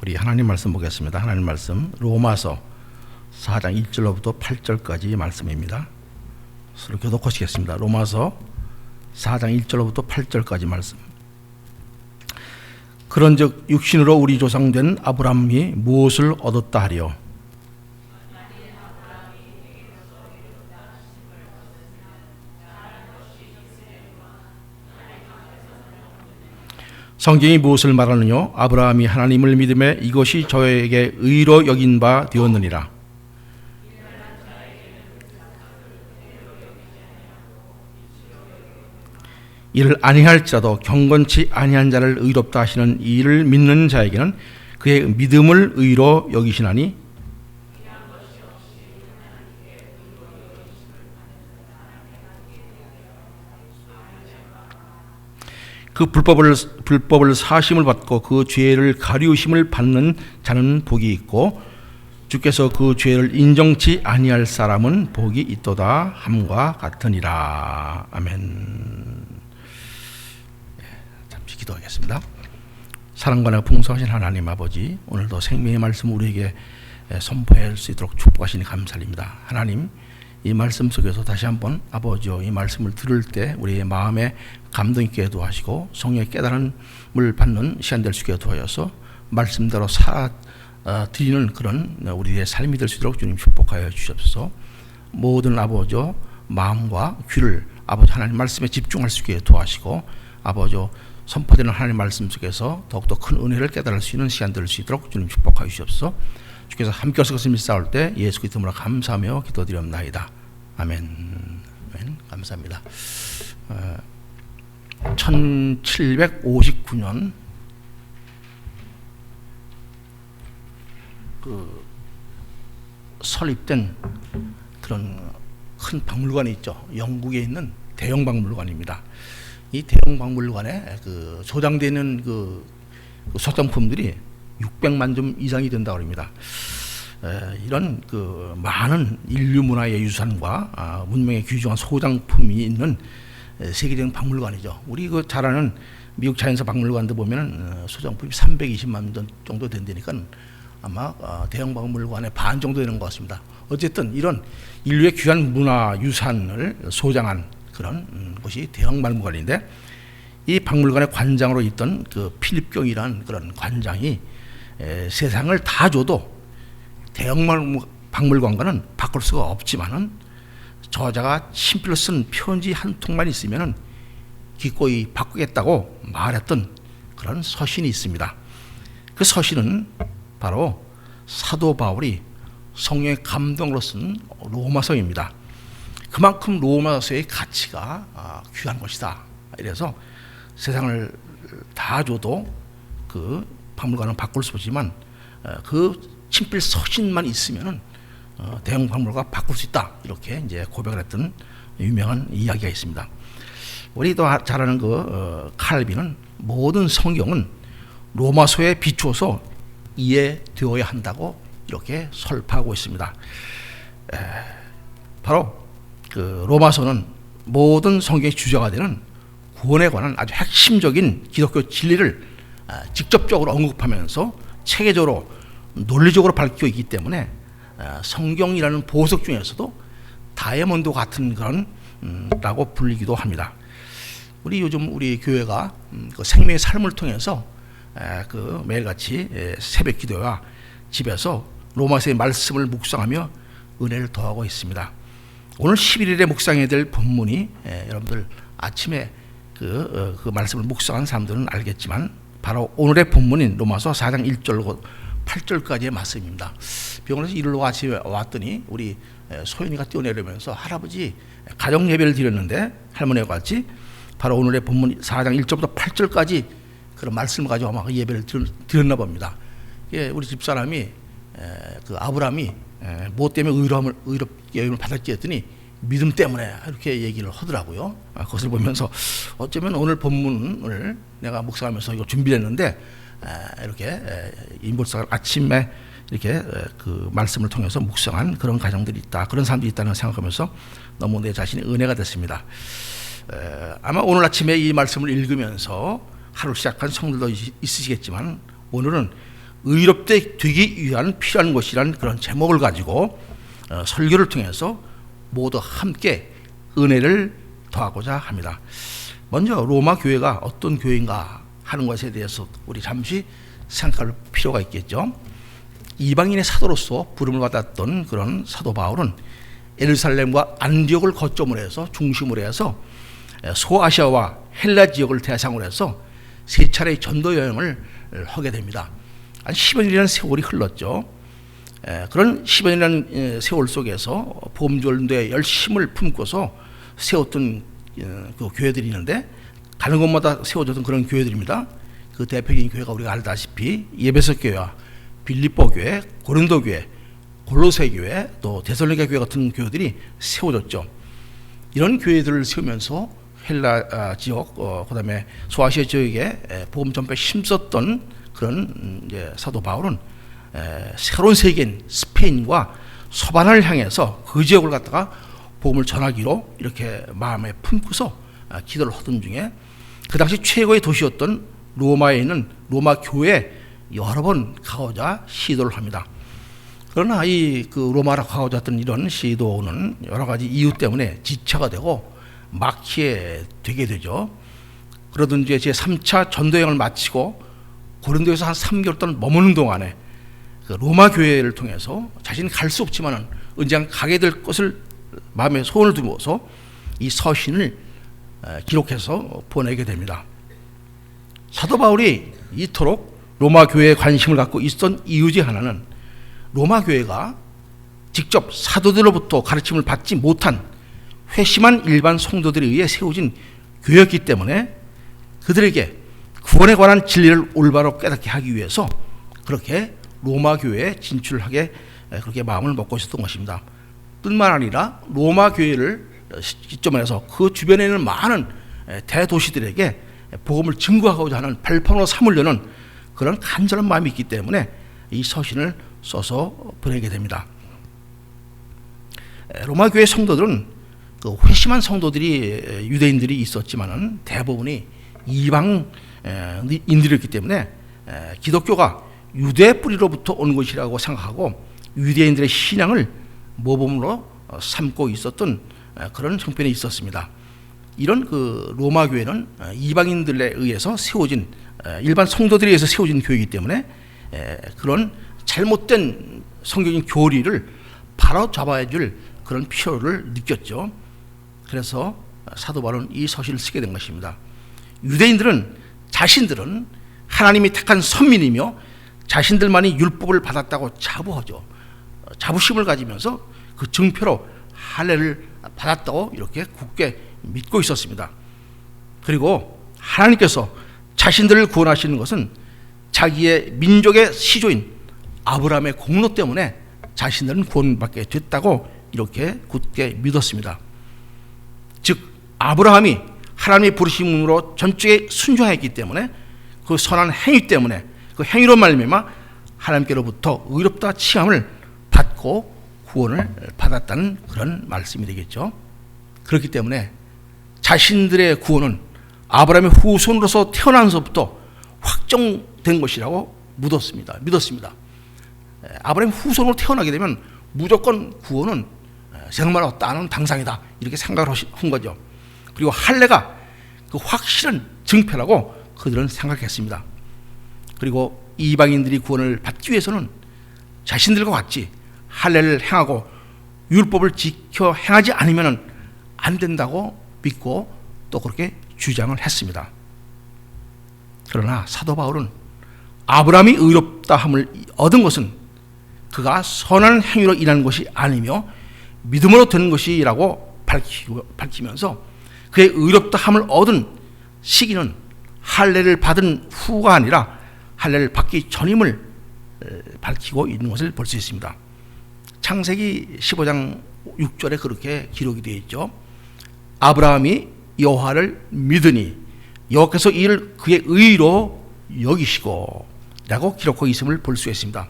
우리 하나님 말씀 보겠습니다. 하나님 말씀 로마서 4장 1절로부터 8절까지 말씀입니다. 서로 교독하시겠습니다. 로마서 4장 1절로부터 8절까지 말씀. 그런즉 육신으로 우리 조상된 아브라함이 무엇을 얻었다 하리요? 성경이 무엇을 말하느냐? 아브라함이 하나님을 믿음에 이것이 저에게 의로 여긴 바 되었느니라. 이를 아니할지라도 경건치 아니한 자를 의롭다 하시는 이를 믿는 자에게는 그의 믿음을 의로 여기시나니 그 불법을 사심을 받고 그 죄를 가리우심을 받는 자는 복이 있고 주께서 그 죄를 인정치 아니할 사람은 복이 있도다 함과 같으니라. 아멘. 잠시 기도하겠습니다. 사랑과 풍성하신 하나님 아버지, 오늘도 생명의 말씀 우리에게 선포할 수 있도록 축복하시니 감사드립니다. 하나님, 이 말씀 속에서 다시 한번 아버지여 이 말씀을 들을 때 우리의 마음에 감동 있게 도와주시고 성령의 깨달음을 받는 시간 될 수 있게 도와줘서 말씀대로 드리는 그런 우리의 삶이 될 수 있도록 주님 축복하여 주시옵소서. 모든 아버지여 마음과 귀를 아버지 하나님 말씀에 집중할 수 있게 도와주시고 아버지여 선포되는 하나님 말씀 속에서 더욱더 큰 은혜를 깨달을 수 있는 시간 될 수 있도록 주님 축복하여 주시옵소서. 주께서 함께해서 것을 싸울 때 예수 그리스도로 감사하며 기도드리옵나이다. 아멘. 아멘. 감사합니다. 1759년 설립된 그런 큰 박물관이 있죠. 영국에 있는 대형 박물관입니다. 이 대형 박물관에 소장되어 있는 소장품들이 600만 점 이상이 된다고 합니다. 이런 많은 인류 문화의 유산과 문명의 귀중한 소장품이 있는 세계적인 박물관이죠. 우리 잘 아는 미국 자연사 박물관도 보면 소장품이 320만 점 정도 된다니까 아마 대형 박물관의 반 정도 되는 것 같습니다. 어쨌든 이런 인류의 귀한 문화 유산을 소장한 그런 곳이 대형 박물관인데, 이 박물관의 관장으로 있던 필립경이라는 그런 관장이 세상을 다 줘도 대형 박물관과는 바꿀 수가 없지만은 저자가 친필로 쓴 편지 한 통만 있으면은 기꺼이 바꾸겠다고 말했던 그런 서신이 있습니다. 그 서신은 바로 사도 바울이 성령의 감동으로 쓴 로마서입니다. 그만큼 로마서의 가치가 귀한 것이다. 이래서 세상을 다 줘도 그 박물관은 바꿀 수 없지만 그 친필 서신만 있으면은 대형 박물관 바꿀 수 있다. 이렇게 이제 고백을 했던 유명한 이야기가 있습니다. 우리도 잘 아는 칼빈은 모든 성경은 로마서에 비추어서 이해되어야 한다고 이렇게 설파하고 있습니다. 바로 로마서는 모든 성경의 주제가 되는 구원에 관한 아주 핵심적인 기독교 진리를 직접적으로 언급하면서 체계적으로 논리적으로 밝히고 있기 때문에 성경이라는 보석 중에서도 다이아몬드 같은 그런 라고 불리기도 합니다. 요즘 우리 교회가 생명의 삶을 통해서 매일같이 새벽 기도와 집에서 로마서의 말씀을 묵상하며 은혜를 더하고 있습니다. 오늘 11일에 묵상해야 될 본문이 여러분들 아침에 그 말씀을 묵상한 사람들은 알겠지만 바로 오늘의 본문인 로마서 4장 1절 8절까지의 말씀입니다. 병원에서 일로 아침에 왔더니 우리 소연이가 뛰어내리면서 할아버지 가정 예배를 드렸는데 할머니와 같이 바로 오늘의 본문 4장 1절부터 8절까지 그런 말씀을 가지고 아마 예배를 드렸나 봅니다. 우리 집사람이 아브라함이 무엇 때문에 의롭게 여김을 받았지 했더니 믿음 때문에 이렇게 얘기를 하더라고요. 그것을 보면서 어쩌면 오늘 본문을 내가 묵상하면서 이거 준비를 했는데 이렇게 인볼사가 아침에 이렇게 그 말씀을 통해서 묵상한 그런 가정들이 있다, 그런 사람들이 있다는 생각하면서 너무 내 자신이 은혜가 됐습니다. 아마 오늘 아침에 이 말씀을 읽으면서 하루 시작한 성들도 있으시겠지만 오늘은 의롭게 되기 위한 필요한 것이라는 그런 제목을 가지고 설교를 통해서 모두 함께 은혜를 더하고자 합니다. 먼저 로마 교회가 어떤 교회인가 하는 것에 대해서 우리 잠시 생각할 필요가 있겠죠. 이방인의 사도로서 부름을 받았던 그런 사도 바울은 예루살렘과 안디옥을 거점으로 해서 중심으로 해서 소아시아와 헬라 지역을 대상으로 해서 세 차례의 전도 여행을 하게 됩니다. 한 10여 년이라는 세월이 흘렀죠. 그런 10여 년이라는 세월 속에서 복음 전도에 열심을 품고서 세웠던 그 교회들이 있는데 가는 곳마다 세워졌던 그런 교회들입니다. 그 대표적인 교회가 우리가 알다시피 에베소 교회와 빌립보 교회, 고린도 교회, 골로새 교회, 또 데살로니가 교회 같은 교회들이 세워졌죠. 이런 교회들을 세우면서 헬라 지역, 그다음에 소아시아 지역에 복음 전파에 힘썼던 그런 이제 사도 바울은 새로운 세계인 스페인과 서반을 향해서 그 지역을 갖다가 복음을 전하기로 이렇게 마음에 품고서 기도를 하던 중에 그 당시 최고의 도시였던 로마에 있는 로마 교회에 여러 번 가고자 시도를 합니다. 그러나 이 그 로마로 가고자 했던 이런 시도는 여러 가지 이유 때문에 지체가 되고 막히게 되게 되죠. 그러던 이제 제3차 전도여행을 마치고 고린도에서 한 3개월 동안 머무는 동안에 그 로마 교회를 통해서 자신이 갈 수 없지만은 언젠가 가게 될 것을 마음에 소원을 두고서 이 서신을 기록해서 보내게 됩니다. 사도 바울이 이토록 로마 교회에 관심을 갖고 있었던 이유 중 하나는 로마 교회가 직접 사도들로부터 가르침을 받지 못한 회심한 일반 성도들에 의해 세워진 교회였기 때문에 그들에게 구원에 관한 진리를 올바로 깨닫게 하기 위해서 그렇게 로마 교회에 진출하게 그렇게 마음을 먹고 있었던 것입니다. 뿐만 아니라 로마 교회를 기점으로 그 주변에 있는 많은 대도시들에게 복음을 증거하고자 하는 발판으로 삼으려는 그런 간절한 마음이 있기 때문에 이 서신을 써서 보내게 됩니다. 로마 교회 성도들은 그 회심한 성도들이 유대인들이 있었지만은 대부분이 이방인들이었기 때문에 기독교가 유대 뿌리로부터 온 것이라고 생각하고 유대인들의 신앙을 모범으로 삼고 있었던 그런 형편이 있었습니다. 이런 그 로마 교회는 이방인들에 의해서 세워진 일반 성도들에 의해서 세워진 교회이기 때문에 그런 잘못된 성경적인 교리를 바로 잡아야 줄 그런 필요를 느꼈죠. 그래서 사도 바울은 이 서신을 쓰게 된 것입니다. 유대인들은 자신들은 하나님이 택한 선민이며 자신들만이 율법을 받았다고 자부하죠. 자부심을 가지면서 그 증표로 할례를 받았다고 이렇게 굳게 믿고 있었습니다. 그리고 하나님께서 자신들을 구원하시는 것은 자기의 민족의 시조인 아브라함의 공로 때문에 자신들은 구원받게 됐다고 이렇게 굳게 믿었습니다. 즉 아브라함이 하나님의 부르심으로 전적에 순종했기 때문에 그 선한 행위 때문에 그 행위로 말미암아 하나님께로부터 의롭다 칭함을 받고 구원을 받았다는 그런 말씀이 되겠죠. 그렇기 때문에 자신들의 구원은 아브라함의 후손으로서 태어나면서부터 확정된 것이라고 믿었습니다. 아브라함 후손으로 태어나게 되면 무조건 구원은 생마라 따는 당상이다 이렇게 생각을 한 거죠. 그리고 할례가 그 확실한 증표라고 그들은 생각했습니다. 그리고 이방인들이 구원을 받기 위해서는 자신들과 같이 할례를 행하고 율법을 지켜 행하지 않으면 안 된다고 믿고 또 그렇게 주장을 했습니다. 그러나 사도 바울은 아브라함이 의롭다함을 얻은 것은 그가 선한 행위로 일하는 것이 아니며 믿음으로 되는 것이라고 밝히면서 그의 의롭다함을 얻은 시기는 할례를 받은 후가 아니라 할례를 받기 전임을 밝히고 있는 것을 볼 수 있습니다. 창세기 15장 6절에 그렇게 기록이 되어 있죠. 아브라함이 여호와를 믿으니 여호와께서 이를 그의 의로 여기시고 라고 기록하고 있음을 볼 수 있습니다.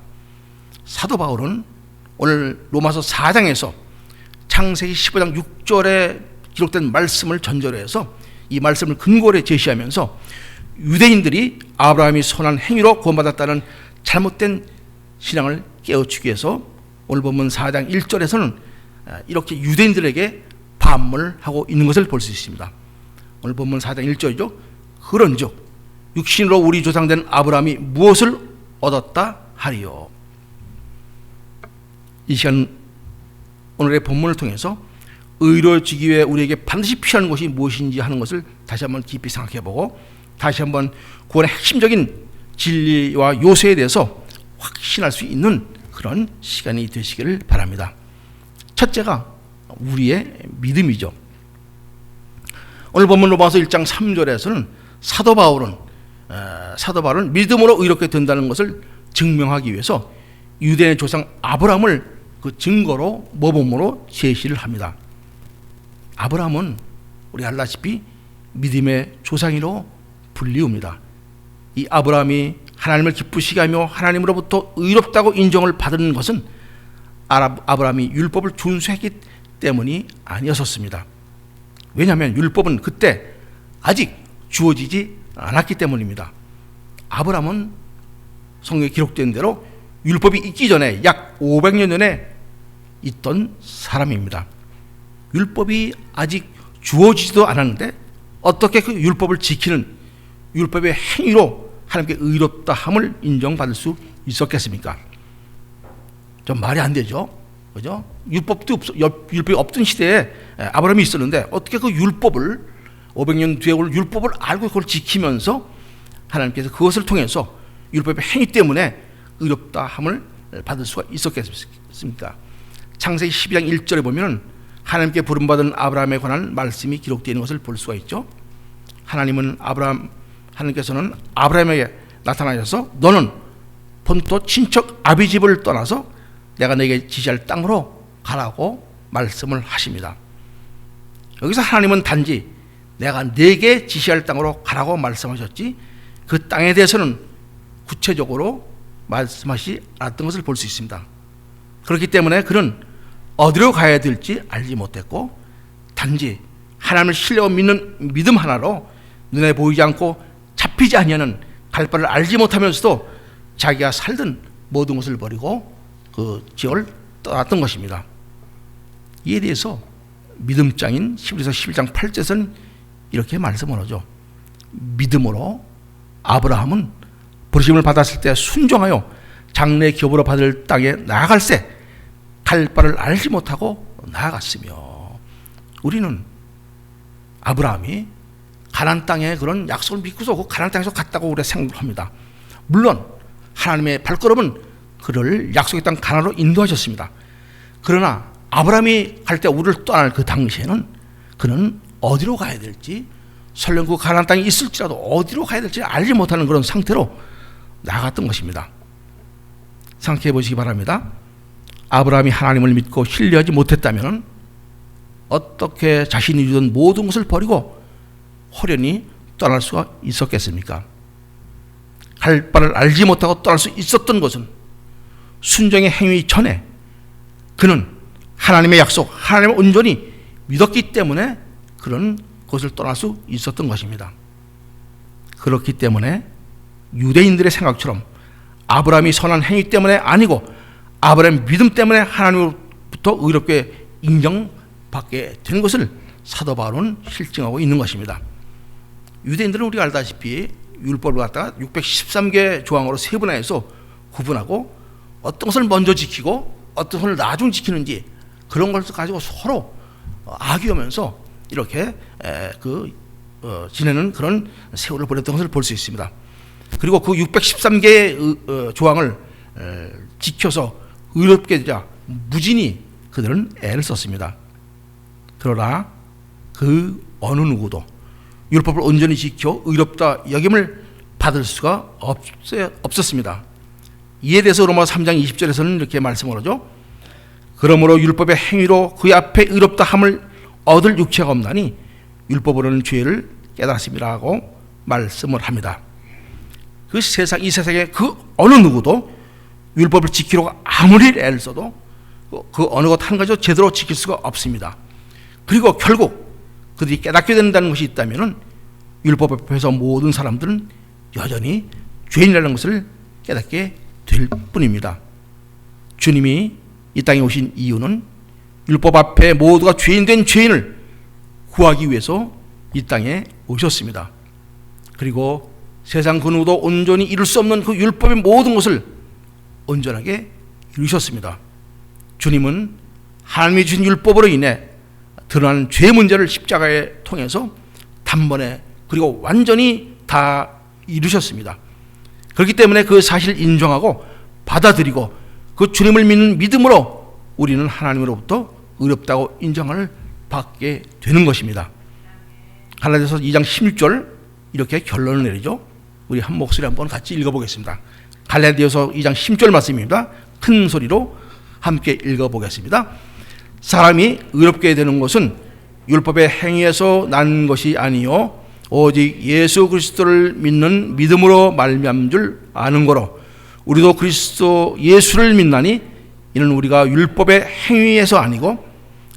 사도 바울은 오늘 로마서 4장에서 창세기 15장 6절에 기록된 말씀을 전제로 해서 이 말씀을 근거로 제시하면서 유대인들이 아브라함이 선한 행위로 구원받았다는 잘못된 신앙을 깨우치기 위해서 오늘 본문 4장 1절에서는 이렇게 유대인들에게 반문하고 있는 것을 볼 수 있습니다. 오늘 본문 4장 1절이죠. 그런즉 육신으로 우리 조상된 아브라함이 무엇을 얻었다 하리요. 이 시간 오늘의 본문을 통해서 의로워지기 위해 우리에게 반드시 필요한 것이 무엇인지 하는 것을 다시 한번 깊이 생각해보고 다시 한번 구원의 핵심적인 진리와 요소에 대해서 확신할 수 있는 그런 시간이 되시기를 바랍니다. 첫째가 우리의 믿음이죠. 오늘 본문 로마서 1장 3절에서는 사도 바울은 믿음으로 의롭게 된다는 것을 증명하기 위해서 유대인의 조상 아브라함을 그 증거로 모범으로 제시를 합니다. 아브라함은 우리 알다시피 믿음의 조상이로 불리웁니다. 이 아브라함이 하나님을 기쁘시게 하며 하나님으로부터 의롭다고 인정을 받은 것은 아브라함이 율법을 준수했기 때문이 아니었습니다. 왜냐하면 율법은 그때 아직 주어지지 않았기 때문입니다. 아브라함은 성경에 기록된 대로 율법이 있기 전에 약 500년 전에 있던 사람입니다. 율법이 아직 주어지지도 않았는데 어떻게 그 율법을 지키는 율법의 행위로 하나님께 의롭다 함을 인정받을 수 있었겠습니까? 좀 말이 안 되죠. 그죠? 율법이 없던 시대에 아브라함이 있었는데 어떻게 그 율법을 500년 뒤에 올 율법을 알고 그걸 지키면서 하나님께서 그것을 통해서 율법의 행위 때문에 의롭다 함을 받을 수가 있었겠습니까? 창세기 12장 1절에 보면 하나님께 부름받은 아브라함에 관한 말씀이 기록되어 있는 것을 볼 수가 있죠. 하나님께서는 아브라함에게 나타나셔서 너는 본토 친척 아비 집을 떠나서 내가 내게 지시할 땅으로 가라고 말씀을 하십니다. 여기서 하나님은 단지 내가 내게 지시할 땅으로 가라고 말씀하셨지 그 땅에 대해서는 구체적으로 말씀하시지 않았던 것을 볼 수 있습니다. 그렇기 때문에 그는 어디로 가야 될지 알지 못했고 단지 하나님을 신뢰하고 믿는 믿음 하나로 눈에 보이지 않고 잡히지 아니하는 갈 바를 알지 못하면서도 자기가 살던 모든 것을 버리고 그 지역을 떠났던 것입니다. 이에 대해서 믿음장인 히브리서 11장 8절에서는 이렇게 말씀을 하죠. 믿음으로 아브라함은 부르심을 받았을 때 순종하여 장래 기업으로 받을 땅에 나아갈새 갈 바를 알지 못하고 나아갔으며 우리는 아브라함이 가나안 땅에 그런 약속을 믿고서 그 가나안 땅에서 갔다고 우리가 생각합니다. 물론 하나님의 발걸음은 그를 약속의 땅 가나안으로 인도하셨습니다. 그러나 아브라함이 갈 때 우리를 떠날 그 당시에는 그는 어디로 가야 될지 설령 그 가나안 땅에 있을지라도 어디로 가야 될지 알지 못하는 그런 상태로 나갔던 것입니다. 생각해 보시기 바랍니다. 아브라함이 하나님을 믿고 신뢰하지 못했다면 어떻게 자신이 이루던 모든 것을 버리고 호련히 떠날 수가 있었겠습니까? 갈 바를 알지 못하고 떠날 수 있었던 것은 순종의 행위 전에 그는 하나님의 약속, 하나님을 온전히 믿었기 때문에 그런 것을 떠날 수 있었던 것입니다. 그렇기 때문에 유대인들의 생각처럼 아브라함이 선한 행위 때문에 아니고 아브라함의 믿음 때문에 하나님으로부터 의롭게 인정받게 된 것을 사도 바울은 실증하고 있는 것입니다. 유대인들은 우리가 알다시피 율법을 갖다가 613개 조항으로 세분화해서 구분하고 어떤 것을 먼저 지키고 어떤 것을 나중 지키는지 그런 것을 가지고 서로 악유하면서 이렇게 지내는 그런 세월을 보냈던 것을 볼 수 있습니다. 그리고 그 613개의 조항을 지켜서 의롭게 되자 무진히 그들은 애를 썼습니다. 그러나 그 어느 누구도 율법을 온전히 지켜 의롭다 여김을 받을 수가 없었습니다. 이에 대해서 로마서 3장 20절에서는 이렇게 말씀을 하죠. 그러므로 율법의 행위로 그 앞에 의롭다 함을 얻을 육체가 없나니 율법으로는 죄를 깨달았습니다라고 말씀을 합니다. 이 세상에 그 어느 누구도 율법을 지키려고 아무리 애를 써도 그 어느 것 한 가지도 제대로 지킬 수가 없습니다. 그리고 결국 그들이 깨닫게 된다는 것이 있다면 율법 앞에서 모든 사람들은 여전히 죄인이라는 것을 깨닫게 될 뿐입니다. 주님이 이 땅에 오신 이유는 율법 앞에 모두가 죄인된 죄인을 구하기 위해서 이 땅에 오셨습니다. 그리고 세상 그 누구도 온전히 이룰 수 없는 그 율법의 모든 것을 온전하게 이루셨습니다. 주님은 하나님이 주신 율법으로 인해 드러난 죄 문제를 십자가에 통해서 단번에 그리고 완전히 다 이루셨습니다. 그렇기 때문에 그 사실을 인정하고 받아들이고 그 주님을 믿는 믿음으로 우리는 하나님으로부터 의롭다고 인정을 받게 되는 것입니다. 갈라디아서 2장 16절 이렇게 결론을 내리죠. 우리 한 목소리 한번 같이 읽어보겠습니다. 갈라디아서 2장 16절 말씀입니다. 큰 소리로 함께 읽어보겠습니다. 사람이 의롭게 되는 것은 율법의 행위에서 난 것이 아니요 오직 예수 그리스도를 믿는 믿음으로 말미암은 줄 아는 거로 우리도 그리스도 예수를 믿나니 이는 우리가 율법의 행위에서 아니고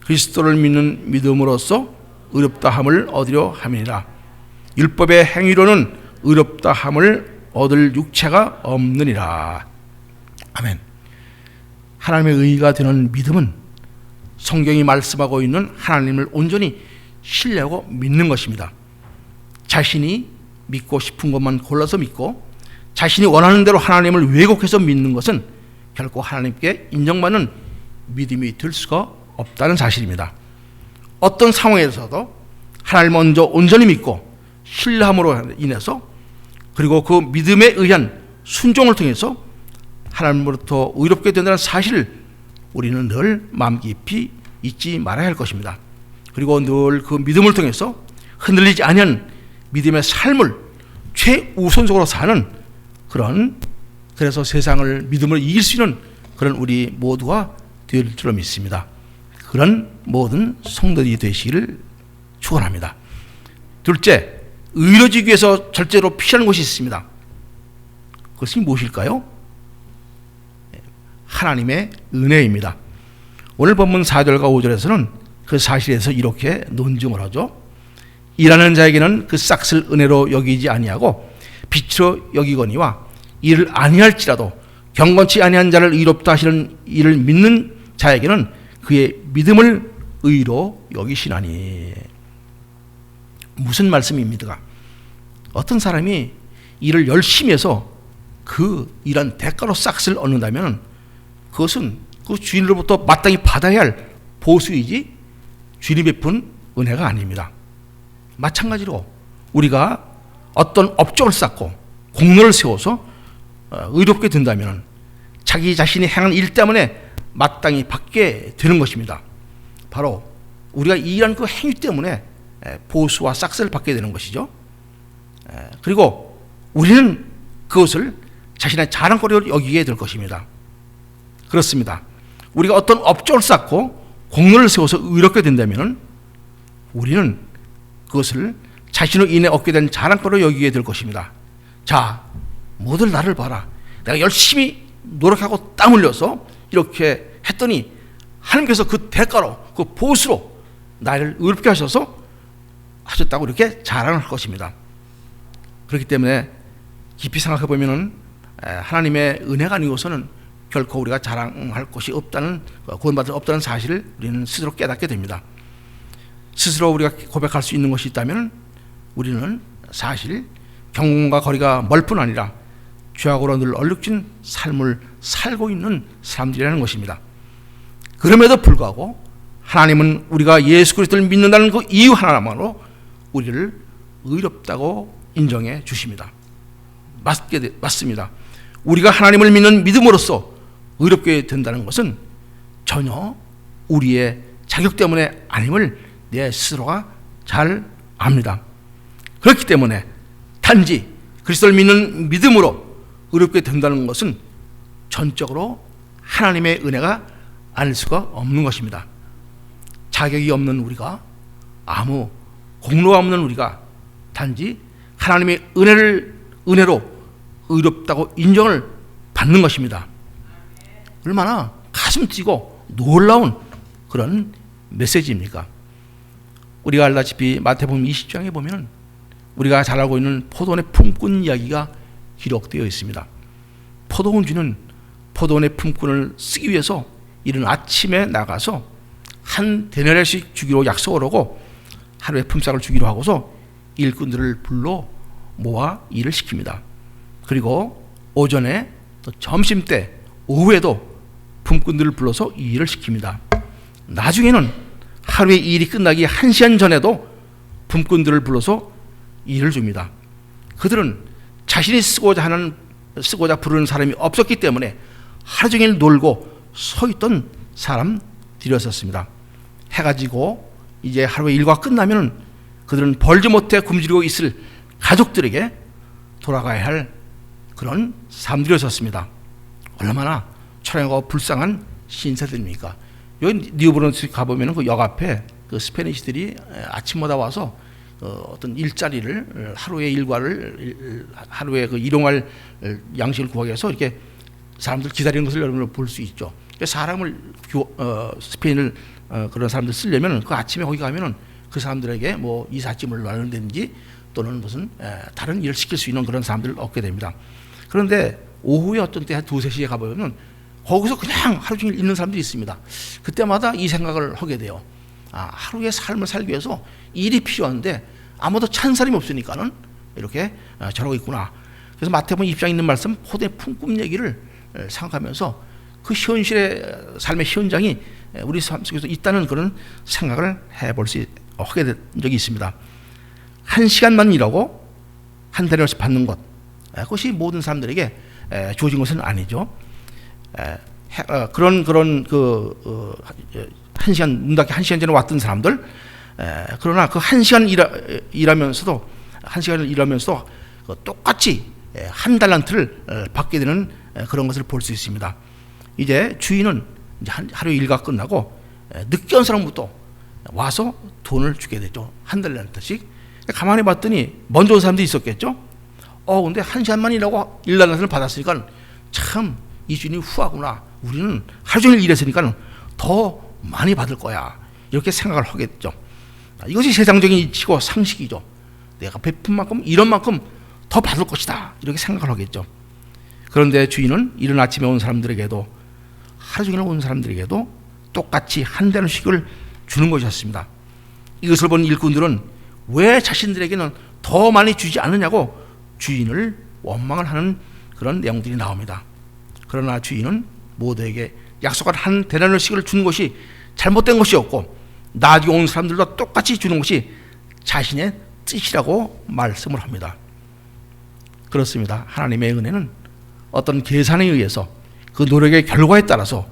그리스도를 믿는 믿음으로써 의롭다 함을 얻으려 함이니라. 율법의 행위로는 의롭다 함을 얻을 육체가 없느니라. 아멘. 하나님의 의가 되는 믿음은 성경이 말씀하고 있는 하나님을 온전히 신뢰하고 믿는 것입니다. 자신이 믿고 싶은 것만 골라서 믿고 자신이 원하는 대로 하나님을 왜곡해서 믿는 것은 결코 하나님께 인정받는 믿음이 될 수가 없다는 사실입니다. 어떤 상황에서도 하나님을 먼저 온전히 믿고 신뢰함으로 인해서 그리고 그 믿음에 의한 순종을 통해서 하나님으로부터 의롭게 된다는 사실을 우리는 늘 마음 깊이 잊지 말아야 할 것입니다. 그리고 늘 그 믿음을 통해서 흔들리지 않은 믿음의 삶을 최우선적으로 사는 그래서 세상을 믿음으로 이길 수 있는 그런 우리 모두가 될 줄로 믿습니다. 그런 모든 성도들이 되시기를 축원합니다. 둘째, 의로워지기 위해서 절대로 피하는 것이 있습니다. 그것이 무엇일까요? 하나님의 은혜입니다. 오늘 본문 4절과 5절에서는 그 사실에서 이렇게 논증을 하죠. 일하는 자에게는 그 싹을 은혜로 여기지 아니하고 빛으로 여기거니와 이를 아니할지라도 경건치 아니한 자를 의롭다 하시는 이를 믿는 자에게는 그의 믿음을 의로 여기시나니. 무슨 말씀입니까? 어떤 사람이 일을 열심히 해서 그 일한 대가로 싹을 얻는다면 그것은 그 주인으로부터 마땅히 받아야 할 보수이지 주인이 베푼 은혜가 아닙니다. 마찬가지로 우리가 어떤 업적을 쌓고 공로를 세워서 의롭게 된다면 자기 자신이 행한 일 때문에 마땅히 받게 되는 것입니다. 바로 우리가 일한 그 행위 때문에 보수와 싹스를 받게 되는 것이죠. 그리고 우리는 그것을 자신의 자랑거리로 여기게 될 것입니다. 그렇습니다. 우리가 어떤 업적을 쌓고 공로를 세워서 의롭게 된다면 우리는 그것을 자신으로 인해 얻게 된 자랑거리로 여기게 될 것입니다. 자, 모두 나를 봐라. 내가 열심히 노력하고 땀 흘려서 이렇게 했더니 하나님께서 그 대가로 그 보수로 나를 의롭게 하셨다고 이렇게 자랑할 것입니다. 그렇기 때문에 깊이 생각해 보면은 하나님의 은혜가 아니고서는 결코 우리가 자랑할 것이 없다는, 구원받을 없다는 사실을 우리는 스스로 깨닫게 됩니다. 스스로 우리가 고백할 수 있는 것이 있다면 우리는 사실 경건과 거리가 멀 뿐 아니라 죄악으로 늘 얼룩진 삶을 살고 있는 사람들이라는 것입니다. 그럼에도 불구하고 하나님은 우리가 예수 그리스도를 믿는다는 그 이유 하나만으로 우리를 의롭다고 인정해 주십니다. 맞습니다. 우리가 하나님을 믿는 믿음으로써 의롭게 된다는 것은 전혀 우리의 자격 때문에 아님을 내 스스로가 잘 압니다. 그렇기 때문에 단지 그리스도를 믿는 믿음으로 의롭게 된다는 것은 전적으로 하나님의 은혜가 아닐 수가 없는 것입니다. 자격이 없는 우리가, 아무 공로가 없는 우리가 단지 하나님의 은혜로 의롭다고 인정을 받는 것입니다. 얼마나 가슴 뛰고 놀라운 그런 메시지입니까? 우리가 알다시피 마태복음 20장에 보면 우리가 잘 알고 있는 포도원의 품꾼 이야기가 기록되어 있습니다. 포도원주는 포도원의 품꾼을 쓰기 위해서 이른 아침에 나가서 한 데나리씩 주기로 약속을 하고 하루에 품삯을 주기로 하고서 일꾼들을 불러 모아 일을 시킵니다. 그리고 오전에 또 점심때 오후에도 품꾼들을 불러서 이 일을 시킵니다. 나중에는 하루의 일이 끝나기 1시간 전에도 품꾼들을 불러서 일을 줍니다. 그들은 자신이 쓰고자 부르는 사람이 없었기 때문에 하루 종일 놀고 서 있던 사람들이었습니다. 해가 지고 이제 하루의 일과 끝나면 그들은 벌지 못해 굶주리고 있을 가족들에게 돌아가야 할 그런 사람들이었습니다. 얼마나 초라하고 불쌍한 신세들입니까? 여기 뉴브런스윅 가보면 그 역 앞에 그 스페니시들이 아침마다 와서 어떤 일자리를 하루의 일과를 하루의 그 일용할 양식을 구하기 위해서 이렇게 사람들 기다리는 것을 여러분들 볼 수 있죠. 사람을 스페인을 그런 사람들 쓰려면 그 아침에 거기 가면은 그 사람들에게 뭐 이삿짐을 나눈다든지 또는 무슨 다른 일을 시킬 수 있는 그런 사람들을 얻게 됩니다. 그런데 오후에 어떤 때 한 2, 3시에 가보면 거기서 그냥 하루 종일 있는 사람들이 있습니다. 그때마다 이 생각을 하게 돼요. 하루의 삶을 살기 위해서 일이 필요한데 아무도 찬 사람이 없으니까는 이렇게 저러고 있구나. 그래서 마태복음 입장에 있는 말씀 포도의 품꾼 얘기를 생각하면서 그 현실의 삶의 현장이 우리 삶 속에서 있다는 그런 생각을 하게 된 적이 있습니다. 1시간만 일하고 한 달씩 받는 것, 그것이 모든 사람들에게 주어진 것은 아니죠. 그런 한 시간 문 닫기 1시간 전에 왔던 사람들, 그러나 그 1시간 일하면서도 1시간을 일하면서도 똑같이 한 달란트를 받게 되는 그런 것을 볼 수 있습니다. 이제 주인은 이제 하루 일과 끝나고 늦게 온 사람부터 와서 돈을 주게 되죠. 한 달란트씩. 가만히 봤더니 먼저 온 사람도 있었겠죠. 근데 1시간만 일하고 1달란트를 받았으니까 참 이 주인이 후하구나. 우리는 하루 종일 일했으니까 더 많이 받을 거야. 이렇게 생각을 하겠죠. 이것이 세상적인 이치고 상식이죠. 내가 베푼 만큼 이런 만큼 더 받을 것이다. 이렇게 생각을 하겠죠. 그런데 주인은 이른 아침에 온 사람들에게도 하루 종일 온 사람들에게도 똑같이 한 달씩을 주는 것이었습니다. 이것을 본 일꾼들은 왜 자신들에게는 더 많이 주지 않느냐고 주인을 원망을 하는 그런 내용들이 나옵니다. 그러나 주인은 모두에게 약속한 한 데나리씩을 주는 것이 잘못된 것이었고 나중에 온 사람들도 똑같이 주는 것이 자신의 뜻이라고 말씀을 합니다. 그렇습니다. 하나님의 은혜는 어떤 계산에 의해서 그 노력의 결과에 따라서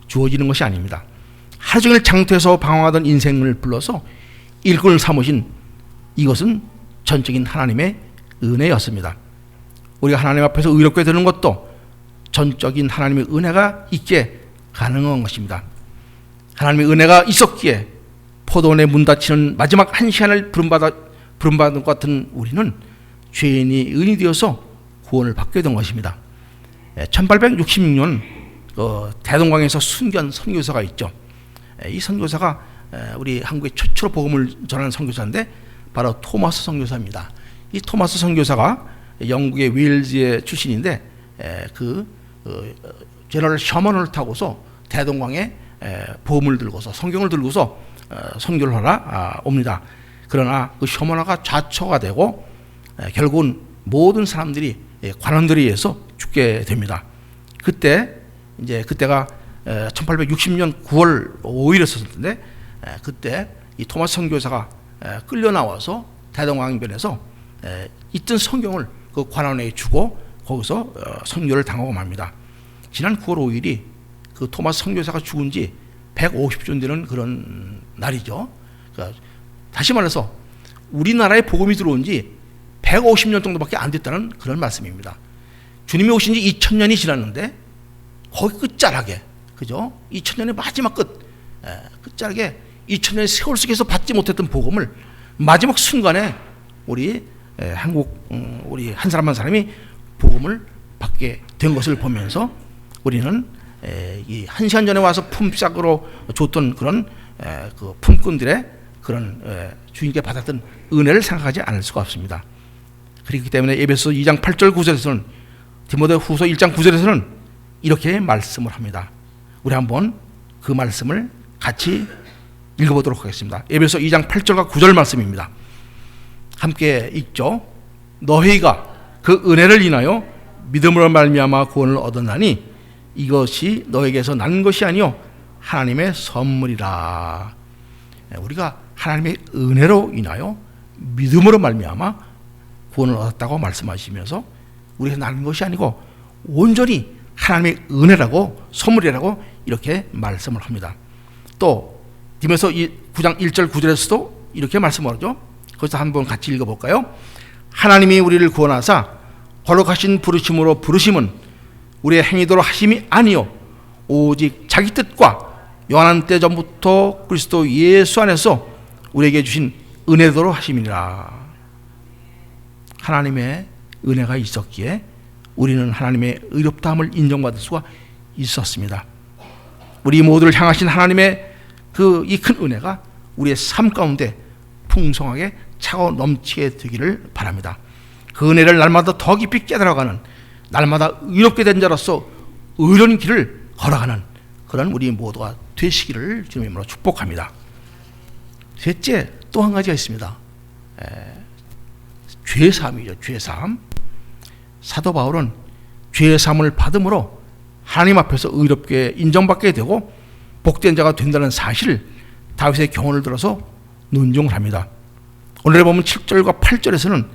주어지는 것이 아닙니다. 하루 종일 장터에서 방황하던 인생을 불러서 일꾼을 삼으신 이것은 전적인 하나님의 은혜였습니다. 우리가 하나님 앞에서 의롭게 되는 것도 전적인 하나님의 은혜가 있게 가능한 것입니다. 하나님의 은혜가 있었기에 포도원에 문 닫히는 마지막 1시간을 부름받은 것 같은 우리는 죄인이 의인이 되어서 구원을 받게 된 것입니다. 1866년 대동강에서 순교한 선교사가 있죠. 이 선교사가 우리 한국의 최초로 복음을 전하는 선교사인데 바로 토마스 선교사입니다. 이 토마스 선교사가 영국의 웨일즈의 출신인데 제너럴 셔먼을 타고서 대동강에 복음을 들고서 성경을 들고서 선교를 하러 옵니다. 그러나 그 셔먼화가 좌초가 되고 결국은 모든 사람들이 관원들에 의해서 죽게 됩니다. 그때가 1860년 9월 5일이었을 텐데 그때 이 토마스 선교사가 끌려 나와서 대동강변에서 있던 성경을 그 관원에게 주고 거기서 선교를 당하고 맙니다. 지난 9월 5일이 그 토마스 선교사가 죽은 지 150년 되는 그런 날이죠. 그러니까 다시 말해서 우리나라에 복음이 들어온 지 150년 정도밖에 안 됐다는 그런 말씀입니다. 주님이 오신 지 2000년이 지났는데 거기 끝자락에, 그죠? 2000년의 마지막 끝자락에 2000년의 세월 속에서 받지 못했던 복음을 마지막 순간에 우리 한 사람 한 사람이 복음을 받게 된 것을 보면서 우리는 이 1시간 전에 와서 품삯으로 줬던 그런 그 품꾼들의 그런 주인께 받았던 은혜를 생각하지 않을 수가 없습니다. 그렇기 때문에 에베소 2장 8절 9절에서는 디모데 후서 1장 9절에서는 이렇게 말씀을 합니다. 우리 한번 그 말씀을 같이 읽어보도록 하겠습니다. 에베소 2장 8절과 9절 말씀입니다. 함께 읽죠. 너희가 그 은혜를 인하여 믿음으로 말미암아 구원을 얻었나니 이것이 너에게서 난 것이 아니요 하나님의 선물이라. 우리가 하나님의 은혜로 인하여 믿음으로 말미암아 구원을 얻었다고 말씀하시면서 우리가 나는 것이 아니고 온전히 하나님의 은혜라고 선물이라고 이렇게 말씀을 합니다. 또 디모데서 9장 1절 9절에서도 이렇게 말씀하죠. 거기서 한번 같이 읽어볼까요? 하나님이 우리를 구원하사 거룩하신 부르심으로 부르심은 우리의 행위대로 하심이 아니요 오직 자기 뜻과 영원한 때 전부터 그리스도 예수 안에서 우리에게 주신 은혜대로 하심이니라. 하나님의 은혜가 있었기에 우리는 하나님의 의롭다함을 인정받을 수가 있었습니다. 우리 모두를 향하신 하나님의 이 큰 은혜가 우리의 삶 가운데 풍성하게 차고 넘치게 되기를 바랍니다. 그 은혜를 날마다 더 깊이 깨달아가는, 날마다 의롭게 된 자로서 의로운 길을 걸어가는 그런 우리 모두가 되시기를 주님의 이름으로 축복합니다. 셋째, 또 한 가지가 있습니다. 죄사함이죠. 죄사함. 사도 바울은 죄사함을 받음으로 하나님 앞에서 의롭게 인정받게 되고 복된 자가 된다는 사실을 다윗의 경험을 들어서 논증을 합니다. 오늘 보면 7절과 8절에서는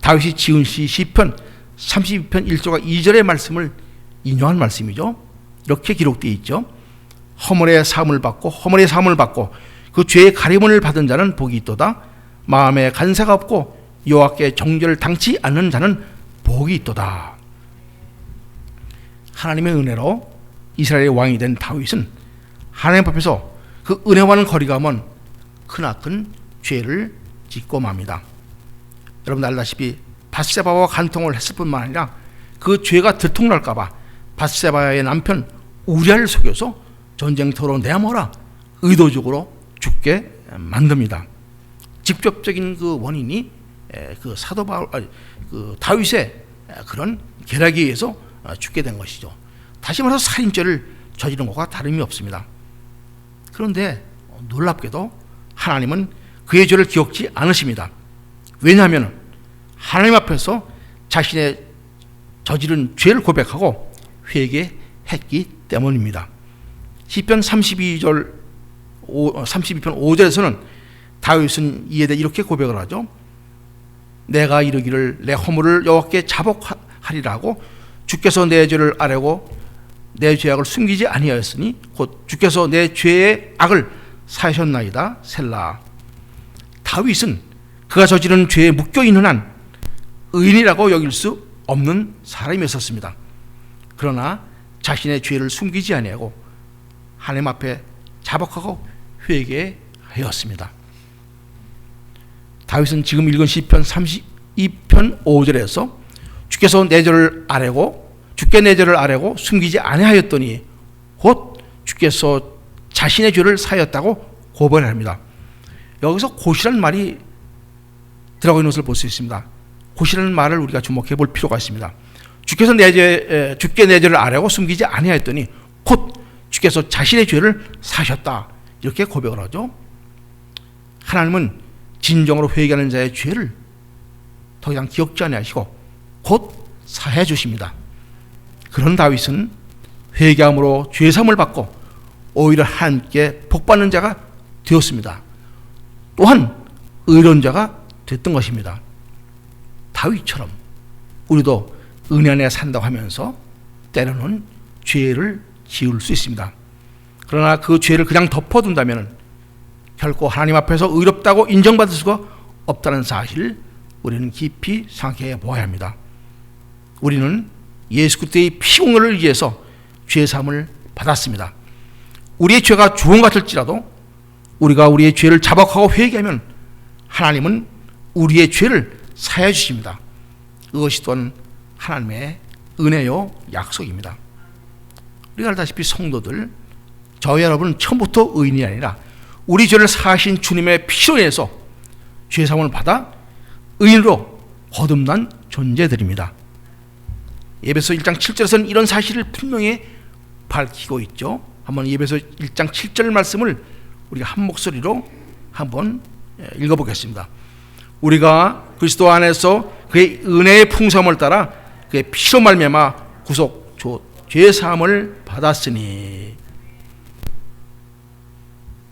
다윗이 지은 시편 32편 1절과 2절의 말씀을 인용한 말씀이죠. 이렇게 기록되어 있죠. 허물의 사함을 받고 그 죄의 가림을 받은 자는 복이 있도다. 마음에 간사가 없고 여호와께 정죄를 당치 않는 자는 복이 있도다. 하나님의 은혜로 이스라엘의 왕이 된 다윗은 하나님 앞에서 그 은혜와는 거리가 먼 크나큰 죄를 짓고 맙니다. 여러분 알다시피 밧세바와 간통을 했을 뿐만 아니라 그 죄가 들통날까봐 밧세바의 남편 우리아를 속여서 전쟁터로 내모라 의도적으로 죽게 만듭니다. 직접적인 그 원인이 그 사도 바울, 그 다윗의 그런 계략에 의해서 죽게 된 것이죠. 다시 말해서 살인죄를 저지른 것과 다름이 없습니다. 그런데 놀랍게도 하나님은 그의 죄를 기억지 않으십니다. 왜냐하면 하나님 앞에서 자신의 저지른 죄를 고백하고 회개했기 때문입니다. 시편 32편 5절에서는 다윗은 이에 대해 이렇게 고백을 하죠. 내가 이르기를 내 허물을 여호와께 자복하리라고 주께서 내 죄를 아뢰고 내 죄악을 숨기지 아니하였으니 곧 주께서 내 죄의 악을 사하셨나이다. 셀라. 다윗은 그가 저지른 죄에 묶여있는 한 의인이라고 여길 수 없는 사람이었습니다. 그러나 자신의 죄를 숨기지 아니하고 하나님 앞에 자복하고 회개하였습니다. 다윗은 지금 읽은 시편 32편 5절에서 주께서 내 죄를 아뢰고 주께 내 죄를 아뢰고 숨기지 아니하였더니 곧 주께서 자신의 죄를 사하였다고 고백을 합니다. 여기서 곧이라는 말이 들어가 있는 것을 볼 수 있습니다. 곧이라는 말을 우리가 주목해 볼 필요가 있습니다. 주께 내 죄를 아뢰고 숨기지 아니하였더니 곧 주께서 자신의 죄를 사하셨다. 이렇게 고백을 하죠. 하나님은 진정으로 회개하는 자의 죄를 더 이상 기억지 아니하시고 곧 사해 주십니다. 그런 다윗은 회개함으로 죄사함을 받고 오히려 하나님께 복받는 자가 되었습니다. 또한 의로운 자가 됐던 것입니다. 다윗처럼 우리도 은혜 안에 산다고 하면서 때로는 죄를 지을 수 있습니다. 그러나 그 죄를 그냥 덮어둔다면 결코 하나님 앞에서 의롭다고 인정받을 수가 없다는 사실을 우리는 깊이 생각해 보아야 합니다. 우리는 예수 그리스도의 피공로를 위해서 죄사함을 받았습니다. 우리의 죄가 주홍 같을지라도 우리가 우리의 죄를 자복하고 회개하면 하나님은 우리의 죄를 사해 주십니다. 이것이 또한 하나님의 은혜요 약속입니다. 우리가 알다시피 성도들, 저희 여러분은 처음부터 의인이 아니라 우리 죄를 사하신 주님의 피로 인해서 죄사함을 받아 의인으로 거듭난 존재들입니다. 에베소 1장 7절에서는 이런 사실을 분명히 밝히고 있죠. 한번 에베소 1장 7절 말씀을 우리가 한 목소리로 한번 읽어보겠습니다. 우리가 그리스도 안에서 그의 은혜의 풍성함을 따라 그의 피로 말미암아 구속 죄 사함을 받았으니,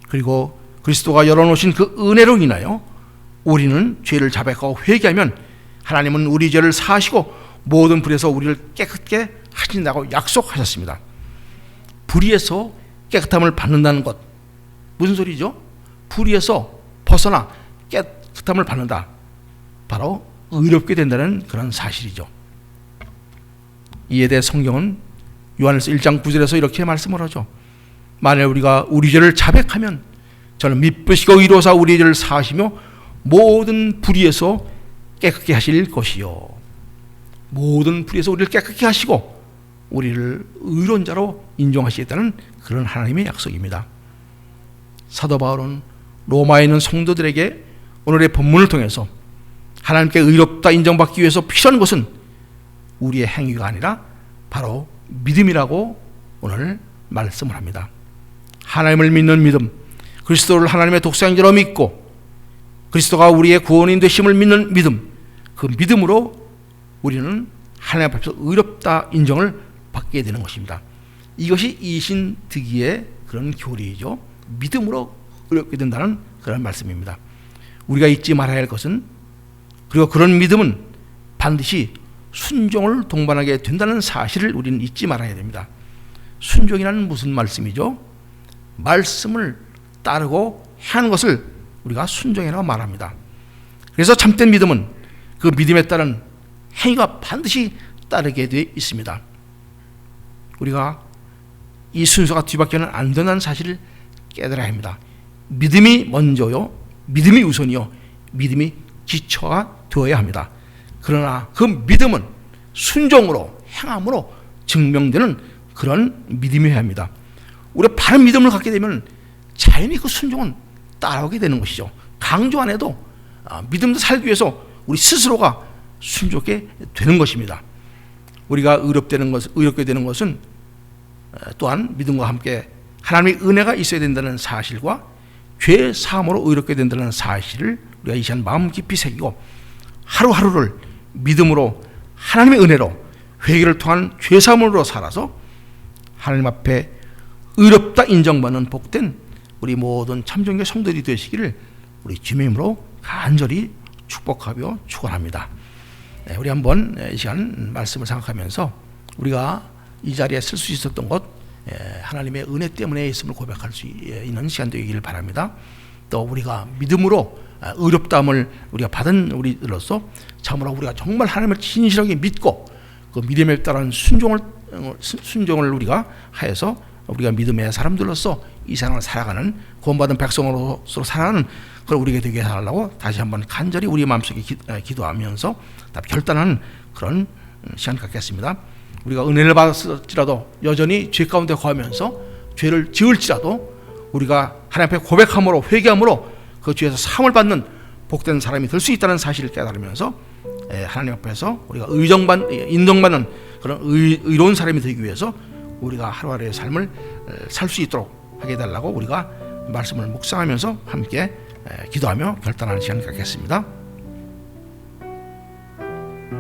그리고 그리스도가 열어놓으신 그 은혜로 인하여 우리는 죄를 자백하고 회개하면 하나님은 우리 죄를 사하시고 모든 불에서 우리를 깨끗게 하신다고 약속하셨습니다. 불의에서 깨끗함을 받는다는 것, 무슨 소리죠? 불의에서 벗어나 깨끗함을 받는다, 바로 의롭게 된다는 그런 사실이죠. 이에 대해 성경은 요한일서 1장 9절에서 이렇게 말씀을 하죠. 만일 우리가 우리 죄를 자백하면 저는 미쁘시고 의로사 우리 죄를 사하시며 모든 불의에서 깨끗게 하실 것이요, 모든 불의에서 우리를 깨끗게 하시고 우리를 의로운 자로 인정하시겠다는 그런 하나님의 약속입니다. 사도 바울은 로마에 있는 성도들에게 오늘의 본문을 통해서 하나님께 의롭다 인정받기 위해서 필요한 것은 우리의 행위가 아니라 바로 믿음이라고 오늘 말씀을 합니다. 하나님을 믿는 믿음, 그리스도를 하나님의 독생자로 믿고 그리스도가 우리의 구원인 되심을 믿는 믿음, 그 믿음으로 우리는 하나님 앞에서 의롭다 인정을 받게 되는 것입니다. 이것이 이신득이의 그런 교리이죠. 믿음으로 의롭게 된다는 그런 말씀입니다. 우리가 잊지 말아야 할 것은, 그리고 그런 믿음은 반드시 순종을 동반하게 된다는 사실을 우리는 잊지 말아야 됩니다. 순종이라는 무슨 말씀이죠? 말씀을 따르고 하는 것을 우리가 순종이라고 말합니다. 그래서 참된 믿음은 그 믿음에 따른 행위가 반드시 따르게 되어 있습니다. 우리가 이 순서가 뒤바뀌어는 안 된다는 사실을 깨달아야 합니다. 믿음이 먼저요, 믿음이 우선이요, 믿음이 기초가 되어야 합니다. 그러나 그 믿음은 순종으로, 행함으로 증명되는 그런 믿음이어야 합니다. 우리가 바른 믿음을 갖게 되면 자연히 그 순종은 따라오게 되는 것이죠. 강조 안 해도 믿음도 살기 위해서 우리 스스로가 순종하게 되는 것입니다. 우리가 의롭게 되는 것은 또한 믿음과 함께 하나님의 은혜가 있어야 된다는 사실과 죄 사함으로 의롭게 된다는 사실을 우리가 이 시간 마음 깊이 새기고 하루하루를 믿음으로 하나님의 은혜로 회개를 통한 죄 사함으로 살아서 하나님 앞에 의롭다 인정받는 복된 우리 모든 참정의 성도들이 되시기를 우리 주님으로 간절히 축복하며 축원합니다. 우리 한번 이 시간 말씀을 생각하면서 우리가 이 자리에 쓸 수 있었던 것, 하나님의 은혜 때문에 있음을 고백할 수 있는 시간 되기를 바랍니다. 또 우리가 믿음으로 의롭다함을 우리가 받은 우리들로서 참으로 우리가 정말 하나님을 진실하게 믿고 그 믿음에 따른 순종을 우리가 하여서 우리가 믿음의 사람들로서 이 세상을 살아가는 구원받은 백성으로서 살아가는 그걸 우리에게 되게 하려고 다시 한번 간절히 우리 마음속에 기도하면서 결단하는 그런 시간 갖겠습니다. 우리가 은혜를 받았을지라도 여전히 죄 가운데 거하면서 죄를 지을지라도 우리가 하나님 앞에 고백함으로 회개함으로 그 죄에서 사함을 받는 복된 사람이 될 수 있다는 사실을 깨달으면서 하나님 앞에서 우리가 인정받는 그런 의로운 사람이 되기 위해서 우리가 하루하루의 삶을 살 수 있도록 하게 해달라고 우리가 말씀을 묵상하면서 함께 기도하며 결단하는 시간을 갖겠습니다.